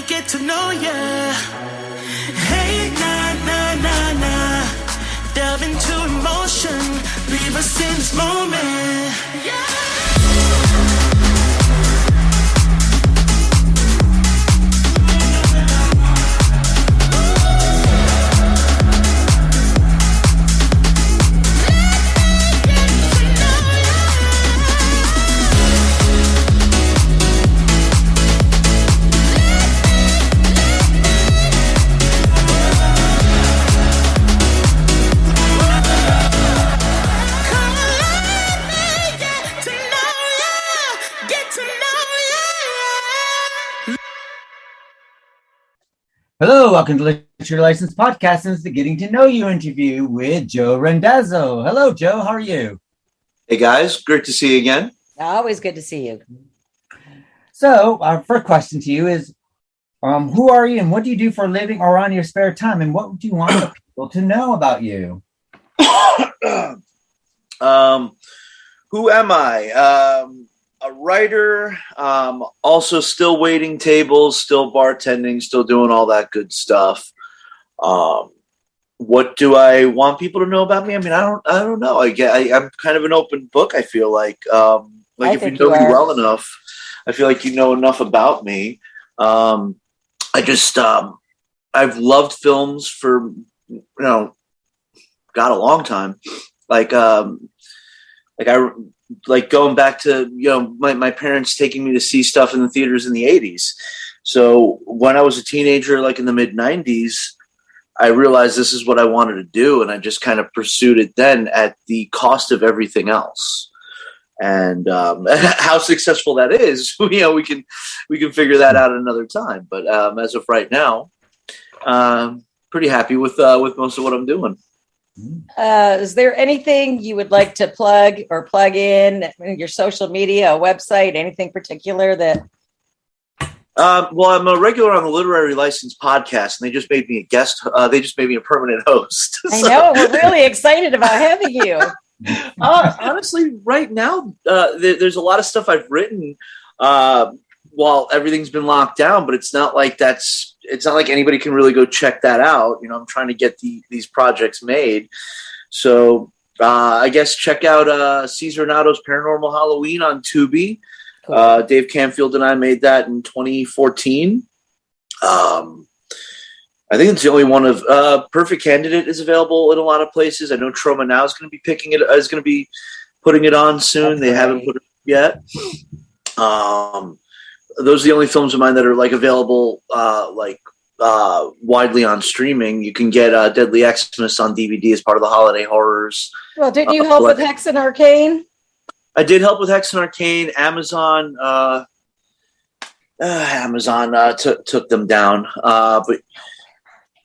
get to know ya. Hey, nah, nah, nah, nah. Delve into emotion, leave us in this moment. Yeah. Hello, welcome to Literature License Podcast. This is the Getting to Know You interview with Joe Randazzo. Hello, Joe. How are you? Hey, guys. Great to see you again. Always good to see you. So, our first question to you is, who are you and what do you do for a living or on your spare time? And what do you want the people to know about you? Who am I? A writer, also still waiting tables, still bartending, still doing all that good stuff. What do I want people to know about me? I mean, I don't know. I'm kind of an open book. I feel like if you know me well enough, I feel like you know enough about me. I've loved films for, God, a long time. Like going back to, my parents taking me to see stuff in the theaters in the 80s. So when I was a teenager, like in the mid 90s, I realized this is what I wanted to do. And I just kind of pursued it then at the cost of everything else. And how successful that is, we can figure that out another time. But as of right now, pretty happy with most of what I'm doing. Is there anything you would like to plug or plug in your social media, a website, anything particular that? Well, I'm a regular on the Literary License Podcast, and they just made me a guest. They just made me a permanent host. I know. We're really excited about having you. Honestly, right now, there's a lot of stuff I've written while everything's been locked down, but it's not like anybody can really go check that out. I'm trying to get these projects made. So I guess check out Cesar Nato's Paranormal Halloween on Tubi. Cool. Dave Canfield and I made that in 2014. I think it's the only one of Perfect Candidate is available in a lot of places. I know Troma Now is going to be putting it on soon. That's they great. haven't put it yet. Those are the only films of mine that are available widely on streaming. You can get Deadly Xmas on DVD as part of the holiday horrors. Well, didn't you help with Hex and Arcane? I did help with Hex and Arcane. Amazon took them down, but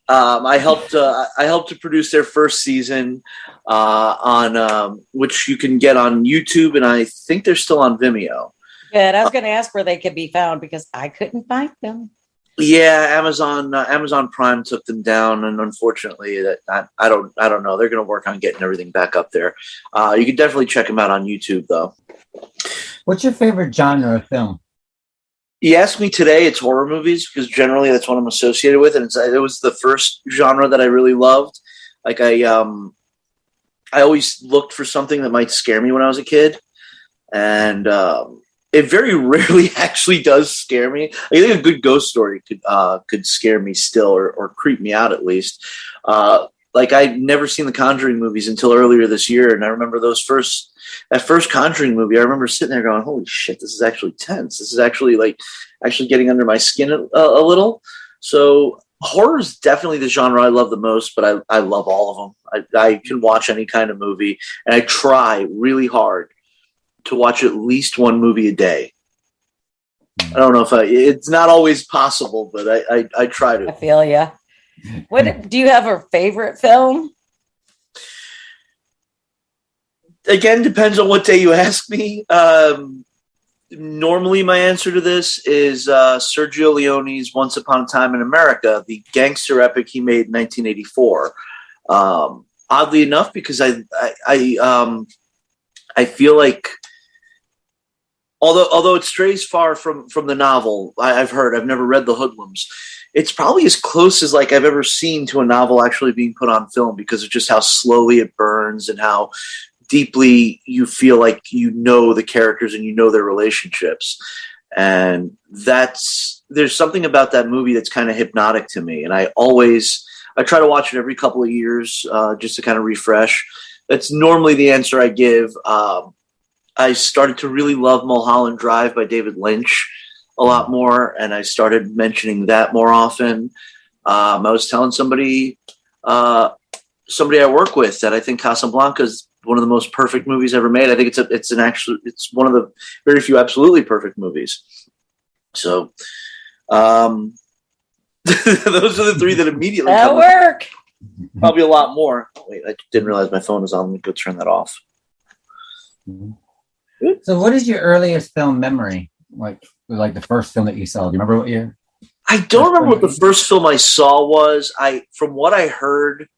I helped to produce their first season on which you can get on YouTube, and I think they're still on Vimeo. Good. I was going to ask where they could be found because I couldn't find them. Yeah, Amazon Prime took them down, and unfortunately, I don't know. They're going to work on getting everything back up there. You can definitely check them out on YouTube, though. What's your favorite genre of film? You asked me today, it's horror movies because generally that's what I'm associated with, and it was the first genre that I really loved. Like I always looked for something that might scare me when I was a kid, and it very rarely actually does scare me. I think a good ghost story could scare me still, or creep me out at least. I'd never seen the Conjuring movies until earlier this year, and I remember that first Conjuring movie. I remember sitting there going, "Holy shit, this is actually tense. This is actually getting under my skin a little." So horror is definitely the genre I love the most, but I love all of them. I can watch any kind of movie, and I try really hard to watch at least one movie a day. I don't know if it's not always possible, but I try to. I feel ya. What do you have a favorite film? Again, depends on what day you ask me. Normally my answer to this is Sergio Leone's Once Upon a Time in America, the gangster epic he made in 1984. Oddly enough, because I feel like although it strays far from the novel, I've heard. I've never read The Hoodlums. It's probably as close as like I've ever seen to a novel actually being put on film because of just how slowly it burns and how deeply you feel like you know the characters and you know their relationships. And there's something about that movie that's kind of hypnotic to me. And I try to watch it every couple of years just to kind of refresh. That's normally the answer I give. I started to really love Mulholland Drive by David Lynch a lot more, and I started mentioning that more often. I was telling somebody I work with that I think Casablanca is one of the most perfect movies ever made. I think it's one of the very few absolutely perfect movies. So, those are the three that immediately That'll work. Probably a lot more. Oh, wait, I didn't realize my phone was on. Let me go turn that off. So, what is your earliest film memory? Like the first film that you saw? Do you remember what year? I don't remember what the first film I saw was. From what I heard,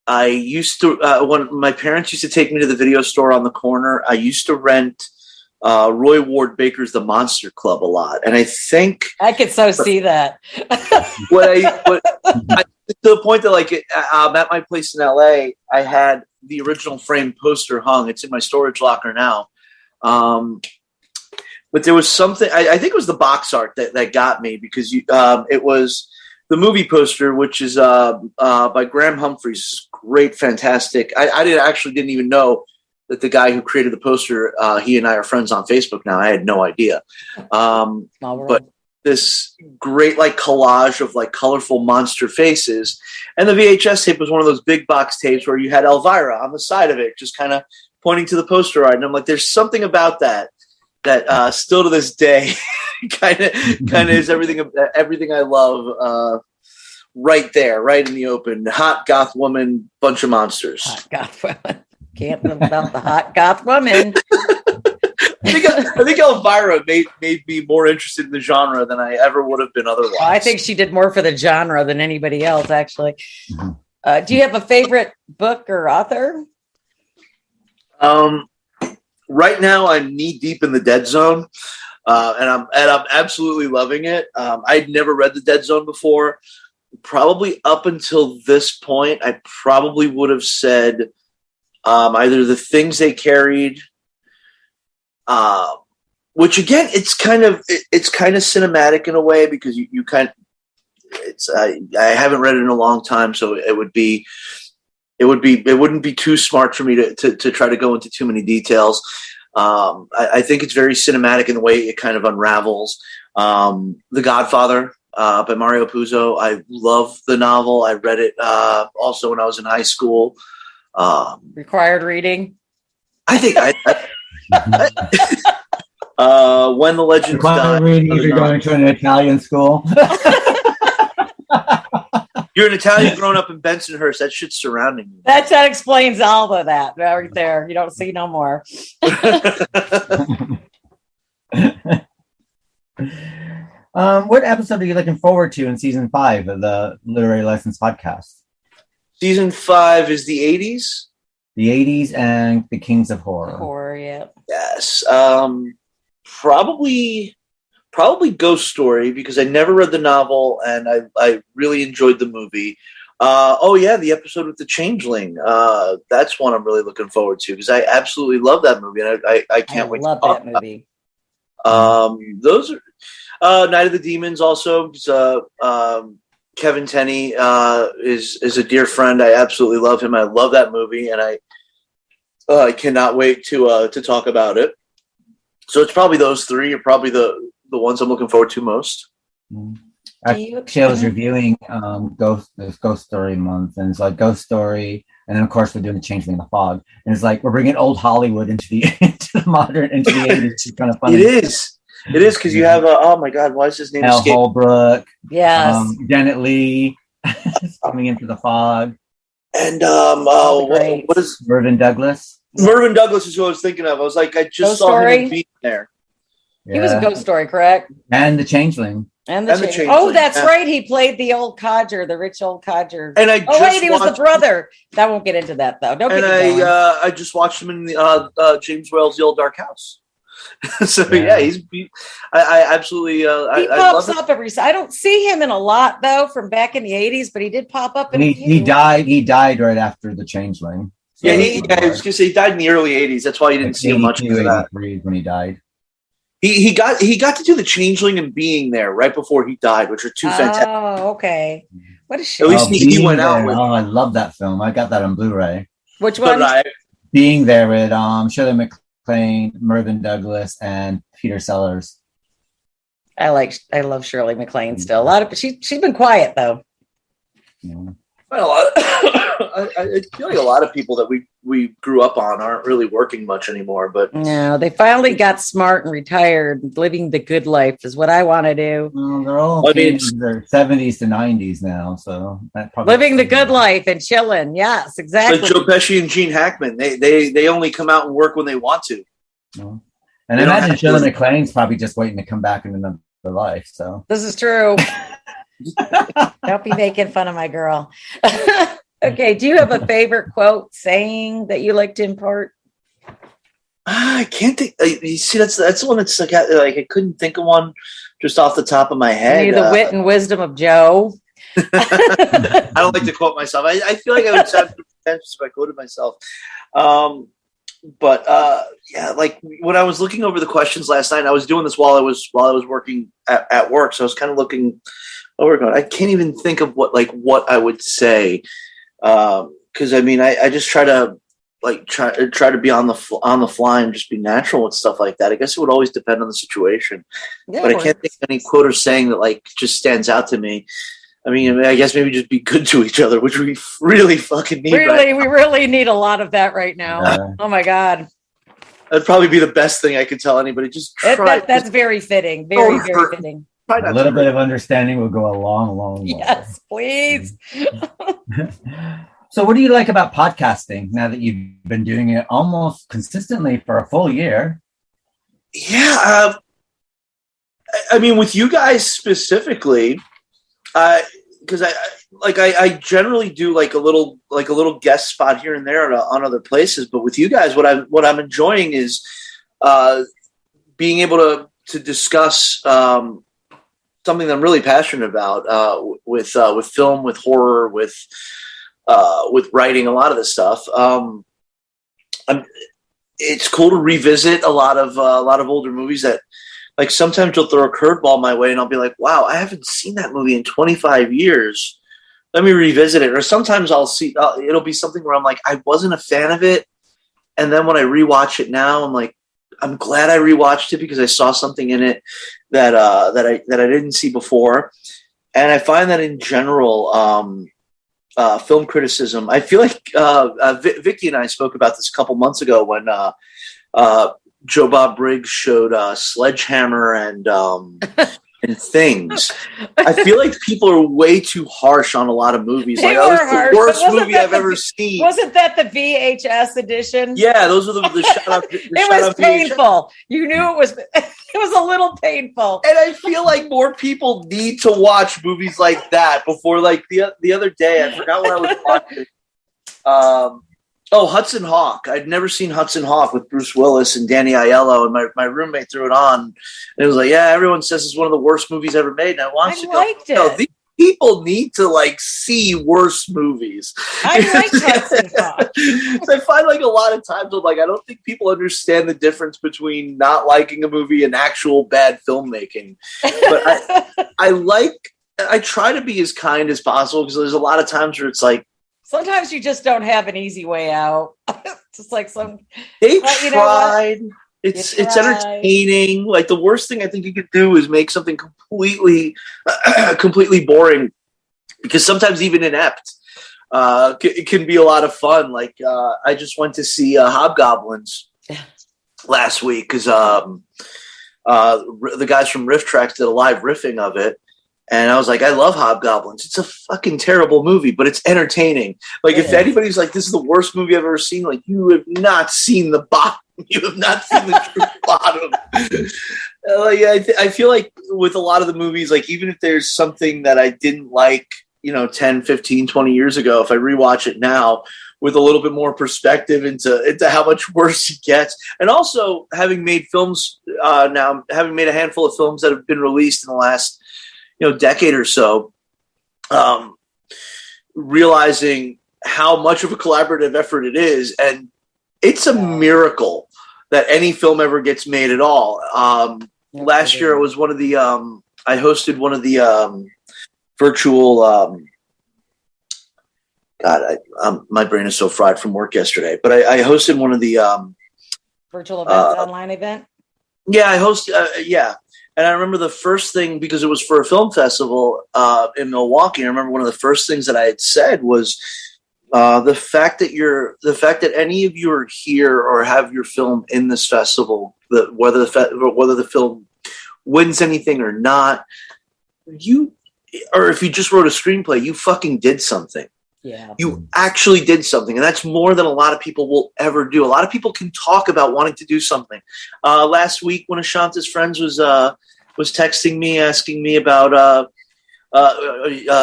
I used to when my parents used to take me to the video store on the corner. I used to rent Roy Ward Baker's The Monster Club a lot, and I think I could see that. To the point that like at my place in LA, I had the original framed poster hung. It's in my storage locker now. But there was something, I think it was the box art that got me because it was the movie poster, which is by Graham Humphreys. Great, fantastic. I didn't even know that the guy who created the poster, he and I are friends on Facebook now. I had no idea. But this great like collage of like colorful monster faces. And the VHS tape was one of those big box tapes where you had Elvira on the side of it, just kind of pointing to the poster art. And I'm like, there's something about that still to this day kind of is everything I love right there, right in the open. Hot goth woman, bunch of monsters. Hot goth woman. Can't live without the hot goth woman. I think Elvira made me more interested in the genre than I ever would have been otherwise. Well, I think she did more for the genre than anybody else, actually. Do you have a favorite book or author? Right now, I'm knee deep in the Dead Zone, and I'm absolutely loving it. I'd never read the Dead Zone before. Probably up until this point, I probably would have said either The Things They Carried, which again, it's kind of cinematic in a way because you kind of I haven't read it in a long time, so it wouldn't be too smart for me to try to go into too many details. I think it's very cinematic in the way it kind of unravels. The Godfather by Mario Puzo. I love the novel. I read it also when I was in high school. Required reading? I think When the Legends Die. Reading if you're going to an Italian school. You're an Italian growing up in Bensonhurst. That shit's surrounding you. That explains all of that right there. You don't see no more. What episode are you looking forward to in season 5 of the Literary License podcast? Season 5 is the 80s? The 80s and the Kings of Horror. Horror, yeah. Yes. Probably Ghost Story because I never read the novel and I really enjoyed the movie. The episode with the Changeling. That's one I'm really looking forward to because I absolutely love that movie and I can't wait to talk that movie. Those are Night of the Demons also. Kevin Tenney is a dear friend. I absolutely love him. I love that movie and I cannot wait to talk about it. So it's probably those three are probably the ones I'm looking forward to most. Actually, I was reviewing Ghost Story month, and it's like Ghost Story, and then of course we're doing the Changeling in the Fog, and it's like we're bringing old Hollywood into the modern, into the 80s. It's kind of funny. It is because you have oh my god, why is his name Al Holbrook? Yes, Janet Leigh coming into the Fog, and what is Mervyn Douglas? Mervyn Douglas is who I was thinking of. I was like, I just Ghost saw Story? him being there. Yeah. He was a Ghost Story, correct? And the Changeling. And the Changeling. Oh, that's right. He played the old codger, the rich old codger. And he was the brother. That won't get into that though. I just watched him in the James Whale's The Old Dark House. So I absolutely. He pops up every. I don't see him in a lot though from back in the '80s, but he did pop up. He died. He died right after The Changeling. So I was gonna say he died in the early '80s. That's why you didn't see him much. 83 when he died. He got to do The Changeling and Being There right before he died, which are two fantastic. Oh, okay. What is she? At least he went out with. Oh, I love that film. I got that on Blu-ray. Which one? Being There with Shirley MacLaine, Mervyn Douglas, and Peter Sellers. I love Shirley MacLaine still. A lot of she's been quiet though. Yeah. Well, I feel like a lot of people that we grew up on aren't really working much anymore. But no, they finally got smart and retired. Living the good life is what I want to do. Well, they're all in their 70s to 90s now, so that probably living the good life and chilling. Yes, exactly. Like Joe Pesci and Gene Hackman, they only come out and work when they want to. No. And I imagine Shirley MacLaine's probably just waiting to come back in another life. So this is true. Don't be making fun of my girl. Okay, do you have a favorite quote, saying that you like to impart? I can't think. You see, that's the one that's like I couldn't think of one just off the top of my head. The wit and wisdom of Joe. I don't like to quote myself. I feel like I would sound pretentious if I quoted myself. But like when I was looking over the questions last night, I was doing this while I was working at work, so I was kind of looking. I can't even think of what I would say, because I mean I just try to try to be on the fly and just be natural and stuff like that. I guess it would always depend on the situation, but I can't think of any quote or saying that just stands out to me. I mean, I guess maybe just be good to each other, which we really fucking need. Really, we really need a lot of that right now. Oh my God. That'd probably be the best thing I could tell anybody. Just try. That's very fitting. Very fitting. A little bit of understanding will go a long, long way. Yes, please. So what do you like about podcasting now that you've been doing it almost consistently for a full year? Yeah. I mean, with you guys specifically, because I generally do like a little guest spot here and there on other places, but with you guys, what I'm enjoying is being able to discuss something that I'm really passionate about with film, with horror, with writing, a lot of this stuff. It's cool to revisit a lot of older movies that, like, sometimes you'll throw a curveball my way and I'll be like, wow, I haven't seen that movie in 25 years. Let me revisit it. Or sometimes it'll be something where I'm like, I wasn't a fan of it. And then when I rewatch it now, I'm like, I'm glad I rewatched it because I saw something in it that I didn't see before. And I find that in general, film criticism, I feel like Vicky and I spoke about this a couple months ago when Joe Bob Briggs showed Sledgehammer and Things. I feel like people are way too harsh on a lot of movies. They that was harsh, the worst movie I've ever seen. Wasn't that the VHS edition? Yeah, those were the shut up. It was painful. You knew it was. It was a little painful. And I feel like more people need to watch movies like that before. Like the other day, I forgot what I was watching. Hudson Hawk. I'd never seen Hudson Hawk with Bruce Willis and Danny Aiello, and my roommate threw it on. And it was like, yeah, everyone says it's one of the worst movies ever made. And I watched it. Liked it. No, these people need to see worse movies. I like Hudson Hawk. So I find a lot of times I'm like, I don't think people understand the difference between not liking a movie and actual bad filmmaking. But I try to be as kind as possible because there's a lot of times where it's like, sometimes you just don't have an easy way out. Just like they tried. It's entertaining. Like, the worst thing I think you could do is make something completely boring, because sometimes even inept it can be a lot of fun. Like, I just went to see Hobgoblins last week because the guys from Riff Tracks did a live riffing of it. And I was like, I love Hobgoblins. It's a fucking terrible movie, but it's entertaining. Like, if anybody's like, this is the worst movie I've ever seen, like, you have not seen the bottom. You have not seen the true bottom. I feel like with a lot of the movies, like, even if there's something that I didn't like, 10, 15, 20 years ago, if I rewatch it now, with a little bit more perspective into how much worse it gets. And also having made films now, having made a handful of films that have been released in the last, decade or so, realizing how much of a collaborative effort it is. And it's a miracle that any film ever gets made at all. Last year, it was one of the, I hosted one of the virtual, my brain is so fried from work yesterday, but I hosted one of the virtual events, online event. Yeah, I hosted, And I remember the first thing, because it was for a film festival in Milwaukee. I remember one of the first things that I had said was the fact that any of you are here or have your film in this festival, whether the film wins anything or not, or if you just wrote a screenplay, you fucking did something. Yeah. You actually did something. And that's more than a lot of people will ever do. A lot of people can talk about wanting to do something. Last week, one of Shanta's friends was texting me, asking me about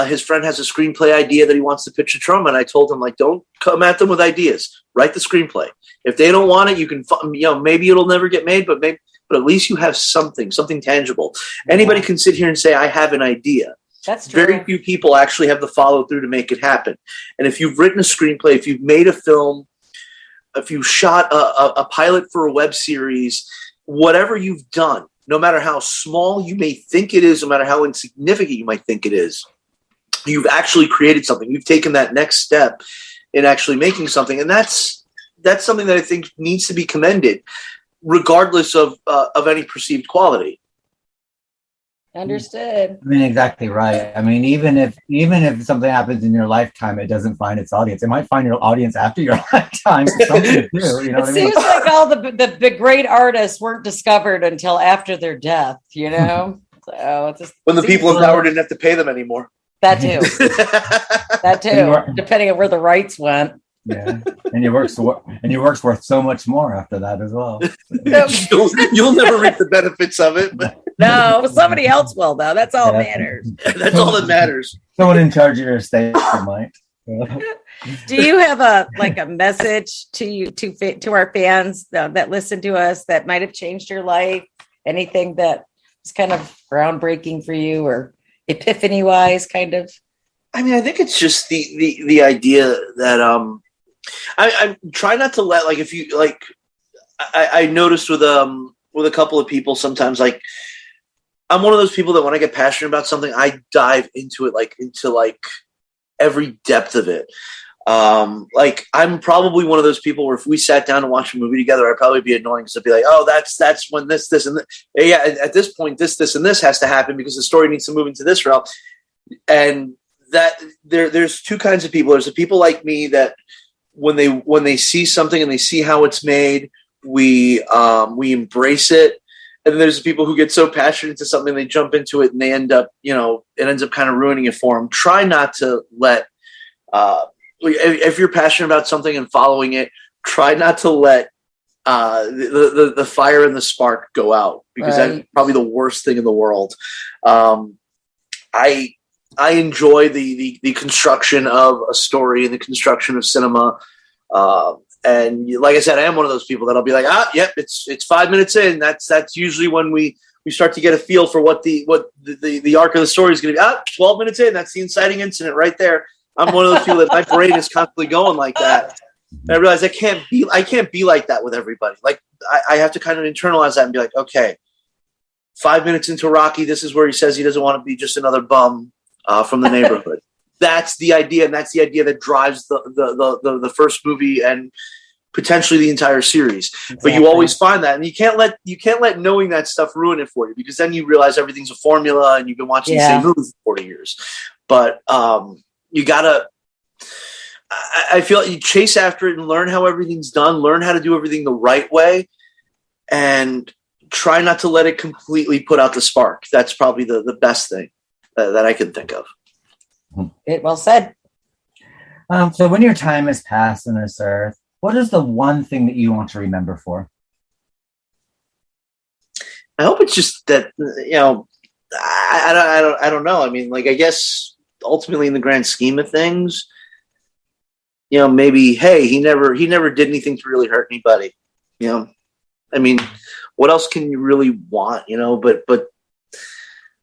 his friend has a screenplay idea that he wants to pitch to Trump. And I told him, don't come at them with ideas. Write the screenplay. If they don't want it, you can, maybe it'll never get made, but at least you have something tangible. Anybody can sit here and say, I have an idea. That's true. Very few people actually have the follow through to make it happen. And if you've written a screenplay, if you've made a film, if you shot a pilot for a web series, whatever you've done, no matter how small you may think it is, no matter how insignificant you might think it is, you've actually created something. You've taken that next step in actually making something. And that's something that I think needs to be commended, regardless of any perceived quality. Understood. I mean, exactly right. I mean, even if something happens in your lifetime, it doesn't find its audience. It might find your audience after your lifetime. Something to do, it seems like all the great artists weren't discovered until after their death. So it's just, when the people in power didn't have to pay them anymore. That too. That too. Depending on where the rights went. Yeah, and your work's worth so much more after that as well. You'll never reap the benefits of it. But. No, somebody else will though. That's all that matters. That's all that matters. Someone in charge of your estate might. Do you have a message to our fans that listen to us that might have changed your life? Anything that was kind of groundbreaking for you or epiphany wise, kind of? I mean, I think it's just the idea that I try not to let if you I noticed with a couple of people sometimes I'm one of those people that when I get passionate about something I dive into it into every depth of it. I'm probably one of those people where if we sat down and watched a movie together, I'd probably be annoying because I'd be like, oh, that's when this and this. Yeah, at this point this and this has to happen because the story needs to move into this realm. And that there's two kinds of people. There's the people like me that when they see something and they see how it's made, we embrace it. And then there's the people who get so passionate into something, they jump into it and they end up, it ends up kind of ruining it for them. Try not to let, if you're passionate about something and following it, try not to let the fire and the spark go out because that's probably the worst thing in the world. I enjoy the construction of a story and the construction of cinema. And like I said, I am one of those people that'll be like, yep, it's 5 minutes in. That's usually when we start to get a feel for what the arc of the story is going to be. 12 minutes in, that's the inciting incident right there. I'm one of those people that my brain is constantly going like that. And I realize I can't be like that with everybody. I have to kind of internalize that and be like, okay, 5 minutes into Rocky, this is where he says he doesn't want to be just another bum from the neighborhood. That's the idea, and that's the idea that drives the first movie and potentially the entire series. Exactly. But you always find that, and you can't let knowing that stuff ruin it for you because then you realize everything's a formula and you've been watching the same movie for 40 years. But you gotta. I feel like you chase after it and learn how everything's done, learn how to do everything the right way, and try not to let it completely put out the spark. That's probably the best thing that I can think of. Well said. So when your time has passed on this earth, what is the one thing that you want to remember for? I hope it's just that, I don't know. I mean, I guess ultimately in the grand scheme of things, maybe, hey, he never did anything to really hurt anybody. I mean, what else can you really want? But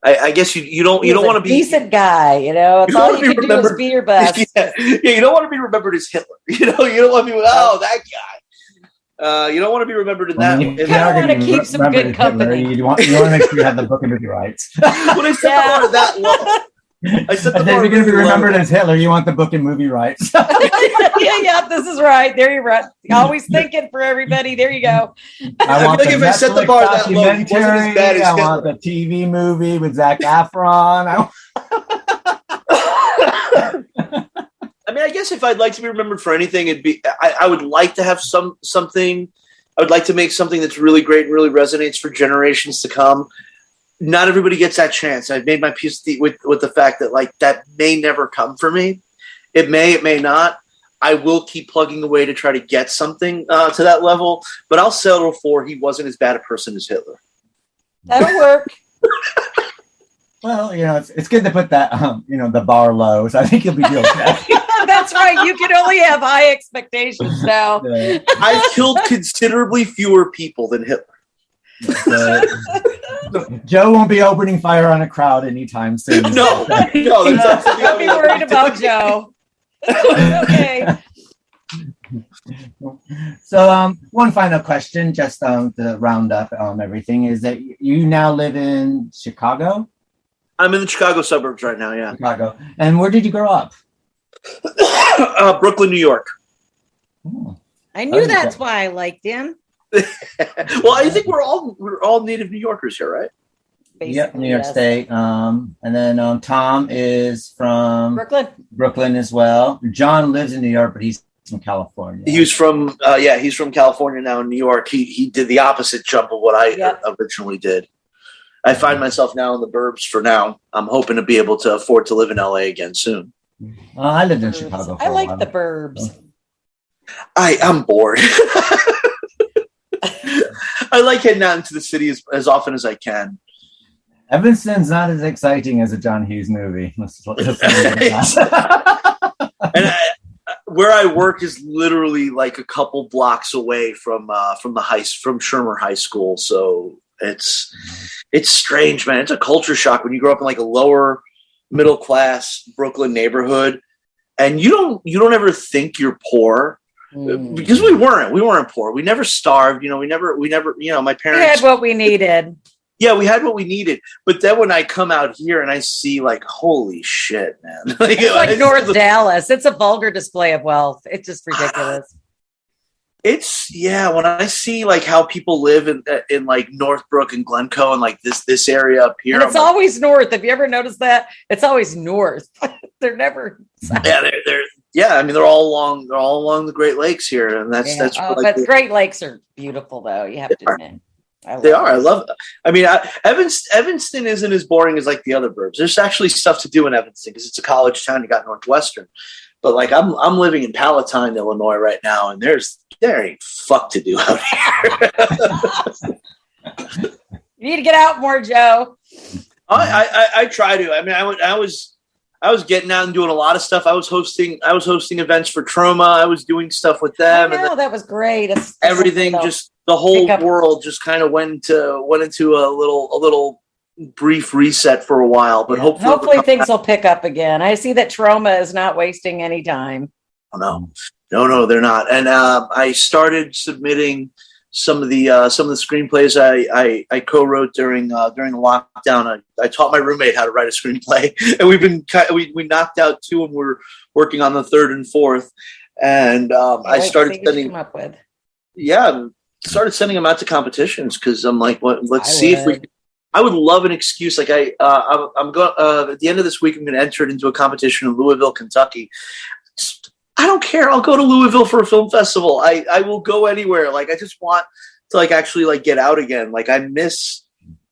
I guess you don't want to be decent guy. It's all you can do is be your best. You don't want to be remembered as Hitler. You don't want to be that guy. You don't want to be remembered in that. You kind of want to keep some good company. You want to make sure you have the book and movie rights. When I set the bar that low. If you're going to be remembered as Hitler, you want the book and movie rights. yeah, this is right. There you're right. Always thinking for everybody. There you go. I want if I set the bar that low, it wasn't as bad as I want the TV movie with Zac Efron. I mean, I guess if I'd like to be remembered for anything, it'd be I would like to have something. I would like to make something that's really great and really resonates for generations to come. Not everybody gets that chance. I've made my peace with the fact that that may never come for me. It may not. I will keep plugging away to try to get something to that level, but I'll settle for he wasn't as bad a person as Hitler. That'll work. Well, it's good to put that the bar low, so I think you'll be okay. That's right. You can only have high expectations now. Yeah. I've killed considerably fewer people than Hitler. Joe won't be opening fire on a crowd anytime soon. No. Don't be worried about Joe. Okay. So, one final question, just to round up everything, is that you now live in Chicago? I'm in the Chicago suburbs right now, yeah. Chicago. And where did you grow up? Brooklyn, New York. Oh. I knew that's why I liked him. Well, I think we're all native New Yorkers here, right? Basically, yep, New York State. And then Tom is from Brooklyn as well. John lives in New York, but he's from California. He's from California now in New York. He did the opposite jump of what I originally did. I find myself now in the burbs for now. I'm hoping to be able to afford to live in LA again soon. I lived in Chicago for I like a while. the burbs. I'm bored. I like heading out into the city as often as I can. Evanston's not as exciting as a John Hughes movie. And where I work is literally like a couple blocks away from Shermer High School. So it's strange, man. It's a culture shock when you grow up in like a lower middle class Brooklyn neighborhood, and you don't ever think you're poor. Because we weren't poor. We never starved. We never, my parents. We had what we needed. Yeah, we had what we needed. But then when I come out here and I see holy shit, man. It's like North Dallas. It's a vulgar display of wealth. It's just ridiculous. When I see how people live in Northbrook and Glencoe and this area up here. And it's always north. Have you ever noticed that? It's always north. They're never south. Yeah, I mean they're all along the Great Lakes here, and that's but the Great Lakes are beautiful, though. You have to admit, they are. I love it. I mean, Evanston isn't as boring as the other burbs. There's actually stuff to do in Evanston because it's a college town. You got Northwestern, but I'm living in Palatine, Illinois, right now, and there ain't fuck to do out here. You need to get out more, Joe. I try to. I mean, I was getting out and doing a lot of stuff. I was hosting events for Trauma. I was doing stuff with them. And that was great. Everything, just the whole world just kind of went into a little brief reset for a while. But hopefully things will pick up again. I see that Trauma is not wasting any time. Oh, no, they're not. And I started submitting some of the screenplays I co-wrote during the lockdown. I taught my roommate how to write a screenplay, and we knocked out 2, and we're working on the 3rd and 4th. And I started sending them out to competitions because I'm like, let's see if we. I would love an excuse. I'm going at the end of this week. I'm going to enter it into a competition in Louisville, Kentucky. I don't care. I'll go to Louisville for a film festival. I will go anywhere. I just want to actually get out again. I miss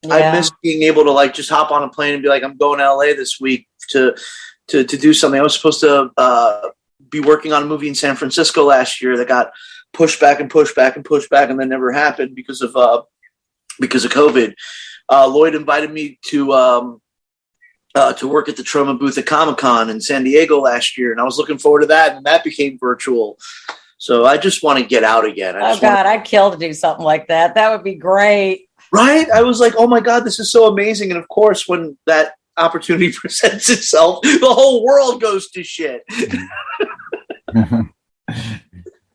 being able to just hop on a plane and be like, I'm going to LA this week to do something. I was supposed to be working on a movie in San Francisco last year that got pushed back and pushed back and pushed back, and then never happened because of COVID. Lloyd invited me to to work at the Troma booth at Comic-Con in San Diego last year, and I was looking forward to that, and that became virtual. So I just want to get out again. I'd kill to do something like that. That would be great. Right? I was like, oh my God, this is so amazing. And of course, when that opportunity presents itself, the whole world goes to shit.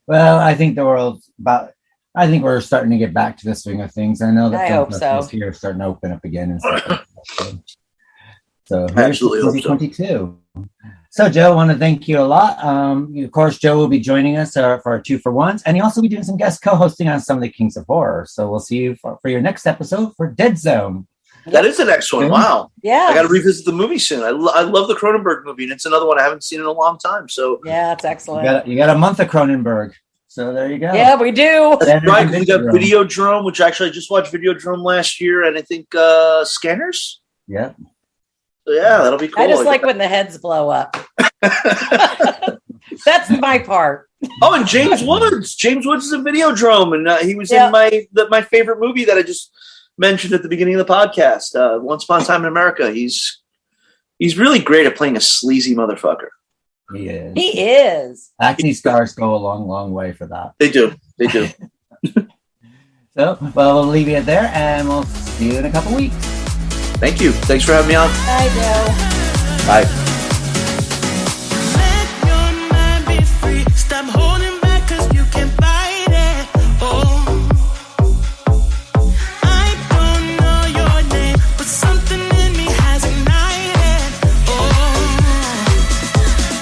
Well, I think I think we're starting to get back to the swing of things. I know that I hope so. Here starting to open up again and stuff. So Absolutely hope so. 2022. So Joe, I want to thank you a lot. Of course, Joe will be joining us for our 2-for-1s, and he'll also be doing some guest co-hosting on some of the Kings of Horror. So we'll see you for your next episode for Dead Zone. That is the next one. Wow. Yeah. I got to revisit the movie soon. I love the Cronenberg movie, and it's another one I haven't seen in a long time. So yeah, it's excellent. You got a month of Cronenberg. So there you go. Yeah, we do. That's right. We got Videodrome, which actually I just watched Videodrome last year, and I think Scanners. Yeah. So yeah, that'll be cool. I just like when the heads blow up. That's my part. Oh, and James Woods. James Woods is in Videodrome, and he was in my favorite movie that I just mentioned at the beginning of the podcast, Once Upon a Time in America. He's really great at playing a sleazy motherfucker. He is. He is. Acne scars go a long, long way for that. They do. They do. So, well, we'll leave it there, and we'll see you in a couple weeks. Thank you. Thanks for having me on. Bye, Joe. Bye. Let your mind be free. Stop holding back 'cause you can fight it. Oh, I don't know your name, but something in me has ignited. Oh,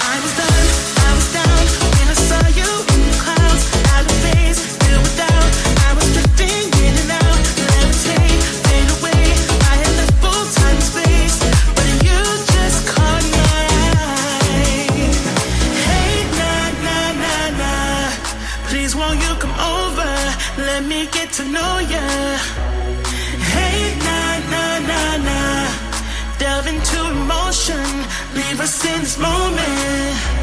I was down when I saw you in the clouds. Out of phase, filled with doubt. I was drifting in and out, levitate, fade away. I had left both time and space, but you just caught my eye. Hey, nah, please won't you come over? Let me get to know ya. Hey, nah, delve into emotion. Leave us in this moment.